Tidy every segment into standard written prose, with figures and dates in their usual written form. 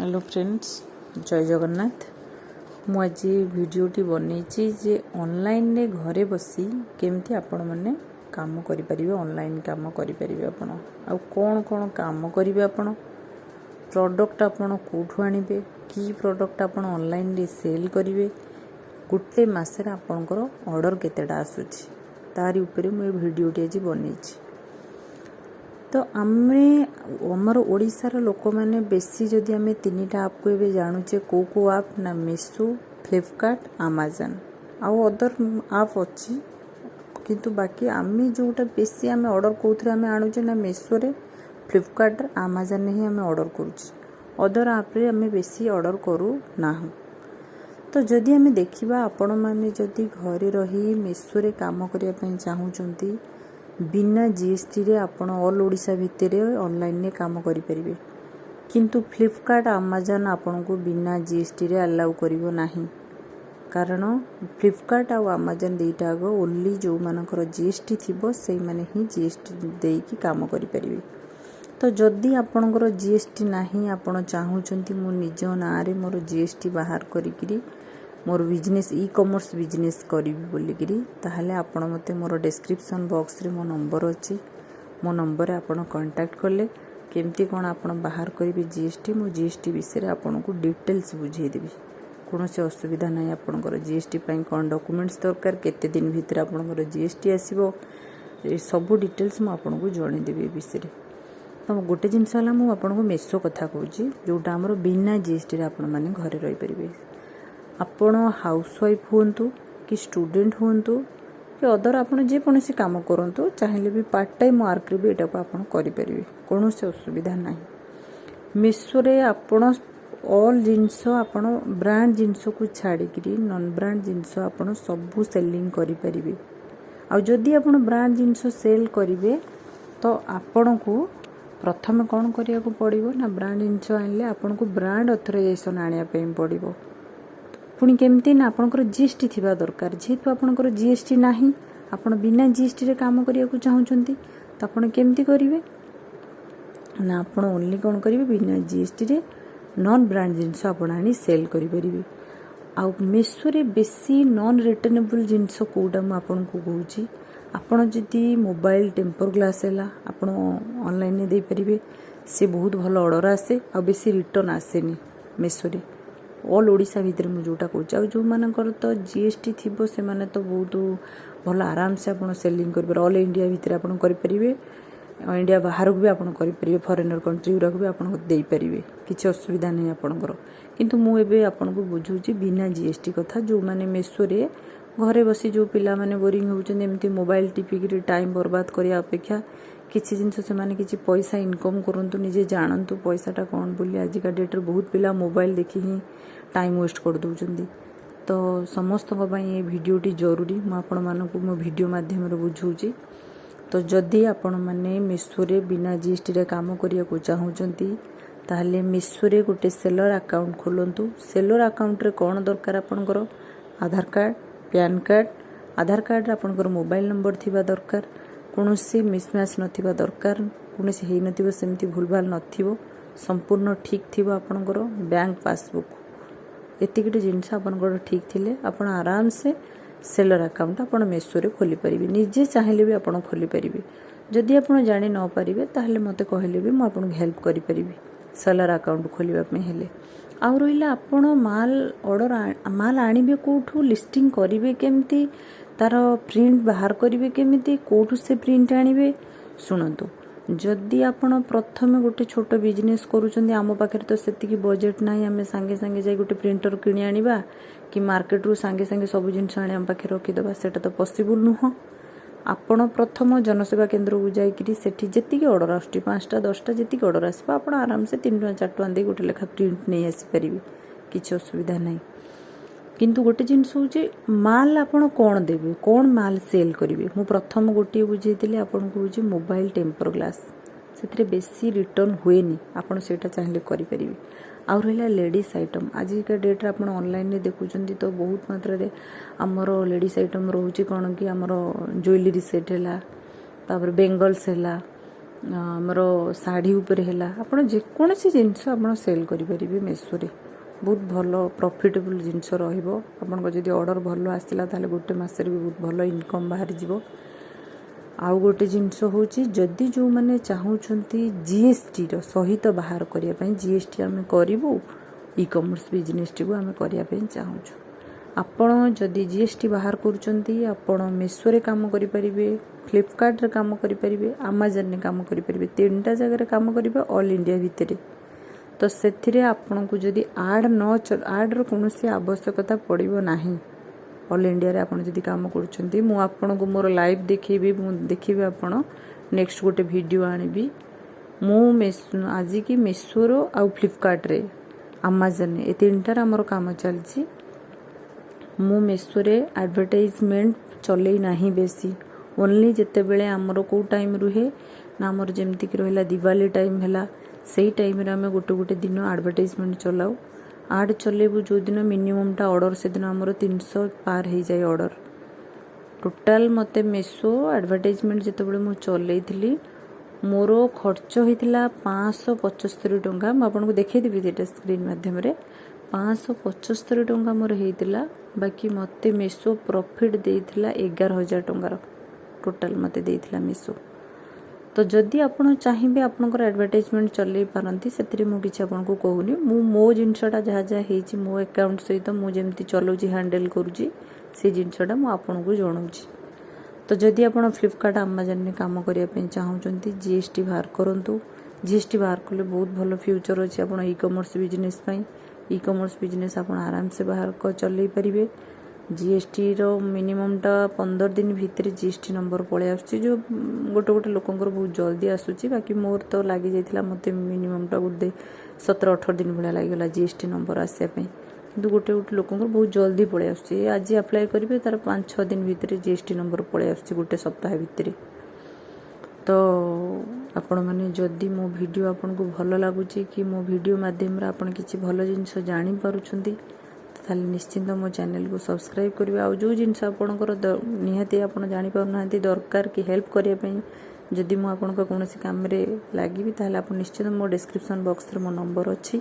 Hello friends, जय जगन्नाथ। मु आज भिडियोटी बनईची जे ऑनलाइन रे घरे बसी केमती आपण माने काम करि परिबे। ऑनलाइन काम करि परिबे आपण आ कोन कोन काम करिवे। आपण प्रोडक्ट आपण कोठु आनिबे, की प्रोडक्ट आपण ऑनलाइन रे सेल करिवे, गुटे मासे रे आपनकर ऑर्डर केतेडा आसुची तारी ऊपर मु भिडियोटी आज बनईची। तो आमर ओडिशार लोक मैंने बेसी जदि आम तीन टा आप को ये जानुचे को आप ना मीशो, फ्लिपकार्ट, अमेजन आउ अदर आप अच्छी किंतु बाकी आम जोटा बेसी आम ऑर्डर कौन आम आणुचे ना मीशो रे, फ्लिपकार्ट, अमेजन ही आम ऑर्डर करुचे। अदर आप रे आम बेसी ऑर्डर करू ना। तो जदि आम देखा आपण मैंने जदि घरे रही मीशो रे काम करने चाहूँगी बिना जीएसटी रे आपण ऑल ओडिशा भितर ऑनलाइन रे काम करि परिबे, किंतु फ्लिपकार्ट, अमेजन आपन को बिना जीएसटी रे अलाउ करिवो नाही। कारण फ्लिपकार्ट आ अमेजन देटा आगो ओनली जो मानकर जीएसटी थिबो सेई माने ही जीएसटी देकी काम करि परिबे। तो जदि आपनकर जीएसटी नाही, आपण चाहूचंती मु निज ना रे मोर जीएसटी बाहर करिकरी मोर बिजनेस ई कॉमर्स बिजनेस करी बोलिकी ताहले आपण मते मोर डिस्क्रिप्शन बॉक्स रे मो नंबर अच्छी। मो नंबर आपण कांटेक्ट करले केमती कोन आपण बाहर करिवे जीएसटी, मो जीएसटी विषय आपण को डिटेल्स बुझे देबी। कोनोसे असुविधा नाही। आपनकर जीएसटी पई कोन डॉक्यूमेंट्स दरकार, केते दिन भीतर आपनकर जीएसटी आसीबो, ए सब डिटेल्स मो आपण को जणे देबी विषय। तो गोटे जिनस हला मु आपण को मेसो कथा कहूची जोटा हमर बिना जीएसटी रे आपण माने घरे रहि परिबे। आपण हाउसवाइफ हुंतु कि स्टूडेंट हुंतु कि अदर आपण जे कोनोसी काम करंतु, चाहिले भी पार्ट टाइम वर्क रे भी एटा को आपण करि परिबे, कोनोसी असुविधा नाही। मीशो रे आपण ऑल जिंस आपण ब्रांड जिंस को छाड़ी करी नॉन ब्रांड जिंस आपण सब सेलिंग करि परिबे। आ जदि आपण ब्रांड जिंस सेल करिवे तो आपण को प्रथम कोन करिया को पड़िबो ना, ब्रांड जिंस आनले आपण को ब्रांड ऑथराइजेशन आनिया पे पड़िबो। पुणी केमती ना आपनकर जीएसटी थिबा दरकार। जेहेतु आपनकर जीएसटी नाही, आपण बिना जीएसटी रे काम करिया को चाहूचंती तो आपण केमती करिवे ना, आपण ओनली कोन करिवे बिना जीएसटी रे नॉन ब्रांड जिंस आपण आनी सेल करि परिबे। आ मीशो रे बेसी नॉन रिटर्नेबल जिंस कोडा म आपण को कहूची, आपण जदि मोबाइल टेम्पर ग्लास हैला आपण ऑनलाइन ने दे परिबे, से बहुत भल ऑर्डर आसे आ बेसी रिटर्न आसेनी मीशो रे। ऑल ओडिशा भितर मु जोटा कहूँ आ जो मानकर तो जीएसटी थिबो से माने तो बहुत भल आराम से आपण सेलिंग कर ऑल इंडिया भितर आपण करि परिबे, इंडिया बाहर को भी आपण करि परिबे, फॉरेनर कंट्री गुरा को भी आपण देई परिबे, किछि असुविधा नहीं आपणकर। किंतु मु एबे आपण को बुझुची बिना जीएसटी कथा। जो माने मीशो रे घरे बसी जो पिला माने बोरिंग होउछन एमती मोबाइल टिपिक टाइम बर्बाद करिया अपेक्षा किसी जिनस से माने किसी पैसा इनकम करंतु, निजे जानंतु पैसाटा कौन बोली। आजिका डेट रे बहुत पिला मोबाइल देखि ही टाइम वेस्ट कर दउचंदी। तो समस्त ये भिडियोटी जरूरी, मु आपण मानकु मो भिडियो माध्यम रे बुझौची। तो जदि आपण माने मीशो रे बिना जीएसटी रे काम करिया को चाहूचंती ताहले मीशो रे गोटे सेलर अकाउंट खोलंतु। सेलर अकाउंट रे कोन दरकार आपनकर आधार कार्ड, पैन कार्ड। आधार कार्ड रे आपनकर मोबाइल नंबर थिबा दरकार, कोनोसी मिसमैच नथिबा दरकार, कोनोसी हेइ नथिबो सेमती भूलभाल नथिबो, संपूर्ण ठीक थिबो आपनकर बैंक पासबुक। एतिकिटे जिनस आपनकर ठीक थिले आपण आराम से सेलर अकाउंट आपण मीशो रे खोली परिबे। निजे चाहिले भी आपण खोली परिबे। जदि आपण जानि न परिबे ताहले मते कहले भी मु आपण हेल्प करि परिबे सेलर अकाउंट खोलिबा पे हेले। आ रहिला आपण माल ऑर्डर माल आनिबे कोठु, लिस्टिंग करिवे केमती, तार प्रिंट बाहर करिवे केमिति, कोठु से प्रिंट आनिबे। सुनंतु, जदि आपण प्रथम गोटे छोट बिजनेस करूचंदी, आम पाखे तो सेतिकी बजेट नाही, आमे संगे संगे जाई गोटे प्रिंटर किणी आनिबा कि मार्केट रु संगे संगे सब जिनिस आनी आम पाखे रखी दबा, सेटा तो पॉसिबल नुह। आपण प्रथम जनसेवा केंद्र को जाई सेठी जेतिकी ऑर्डर आसुची 5टा 10टा जेतिकी ऑर्डर आसबा आपण आराम से 3 टका 4 टका दे गोटे लेखा प्रिंट नहीं आसी परिबे, किछि असुविधा नाही। किंतु गोटे जिनस होचे माल आपण कोन देबे, कोन माल सेल करिवे। मु प्रथम गोटे बुझेइतिले आपण को होचे मोबाइल टेम्पर ग्लास, सेतरे बेसी रिटर्न हुएनी, आपण सेटा चाहिले करि परिबे। आ रहिला लेडीज आइटम, आज का डेट रे आपण ऑनलाइन ने देखुचंती तो बहुत मात्रा रे हमर लेडीज आइटम रहउची कोन कि हमर ज्वेलरी सेट हैला, तापर बेंगल्स हैला, आमर शाढ़ी उपरे है आप जेकोसी जिनस आप सेल करेंगे मेसोरे बहुत भल प्रॉफिटेबल जिनस रही ऑर्डर भल आसला गोटे मसरे भी बहुत भल इनकम बाहर जीवो। आउ गोटे जिनस हूँ जदि जो मैंने चाहूँगी जीएसटी सहित बाहर करने जीएसटी आम करूँ ई कॉमर्स बिजनेस टी आम करने चाहूँ आपण जदि जीएसटी बाहर करुँच आपण मेसोरे काम करेंगे फ्लिपकार्ट रे काम करेंगे आमाजन ने काम करेंगे 3टा जगह काम करेंगे ऑल इंडिया भितर तो से आपन को जदि आड न आड्र कौन आवश्यकता पड़ो ना ऑल इंडिया रे आपन जदि काम करुँच मुझे को मोर लाइव देखी देखिए आपण नेक्स्ट गोटे वीडियो आनिबी मु आज की मेसोर आउ फ्लिपकार्ट रे आमाजन ये 3टार आमर काम चलती मु मेसोरे एडवर्टाइजमेंट चले ना बेसी ओनली जिते बेले आमर को टाइम रुहे ना आमर जमती कि रहा दिवाली टाइम है से टाइम आम गोटे गोटे दिन एडवर्टाइजमेंट चलाऊ आड चलेबू जो दिन मिनिममटा ऑर्डर से दिन आमर 300 पार हो जाए ऑर्डर टोटाल मते मेसो एडवर्टाइजमेंट जिते बड़े मु चलई मोर खर्च होता 575 टंका मुझे देखी देटा स्क्रीन माध्यम 575 टंका मोर होता बाकी मते मेसो प्रॉफिट देइथिला 11,000 टंकार टोटाल मते देइथिला मेसो। तो जदि आपण चाहिए आपनकर एडवर्टाइजमेंट चलई पारंती से मु किछि आपनको कहूनी मो जिनसटा जहाँ जहाँ हेछि मो अकाउंट सहित मु जेमती चलाउछि हैंडल करूछि से जिनसटा मु आपनको जणाउछि। तो जदि आपण फ्लिपकार्ट आमाजन ने काम करिया पे चाहउछंती जीएसटी बाहर करंतु जीएसटी बाहर कले बहुत भलो फ्यूचर अछि आपण ई कॉमर्स बिजनेस पई ई कॉमर्स बिजनेस आप आराम से बाहर को चलई पारे जीएसटी रो मिनिममटा 15 दिन भितर जीएसटी नंबर पड़े आसुची जो गोटे गोटे लोकंकर बहुत जल्दी आसुची बाकी मोर तो लगी जाइथिला मते मिनिममटा गोटे 17-18 दिन भला लागला जीएसटी नंबर आसिया पे किंतु गोटे गोटे लोकंकर बहुत जल्दी पड़े आसुची आज अप्लाई करिवे तार 5-6 दिन भितर जीएसटी नंबर पड़े आसुची गोटे सप्ताह भितर। तो आपण मैंने जदि मो वीडियो आपन को भल लगुच कि मो वीडियो माध्यम रे आपण किछि भल जिनस जानि पारुछंती ताले निश्चिंत मो चैनल को सब्सक्राइब करिवे आ जो जिनस आपनकर निहाती आपण जानि पाउनांती दरकार कि हेल्प करिया पई जदि मो आपन को कोनोसी काम रे लागिबी ताले आपण निश्चिंत मो डिस्क्रिप्शन बॉक्स रे मो नंबर अछि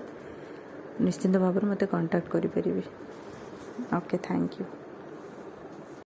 निश्चिंत भाबरे मते कांटेक्ट करि परिबे। Okay thank you.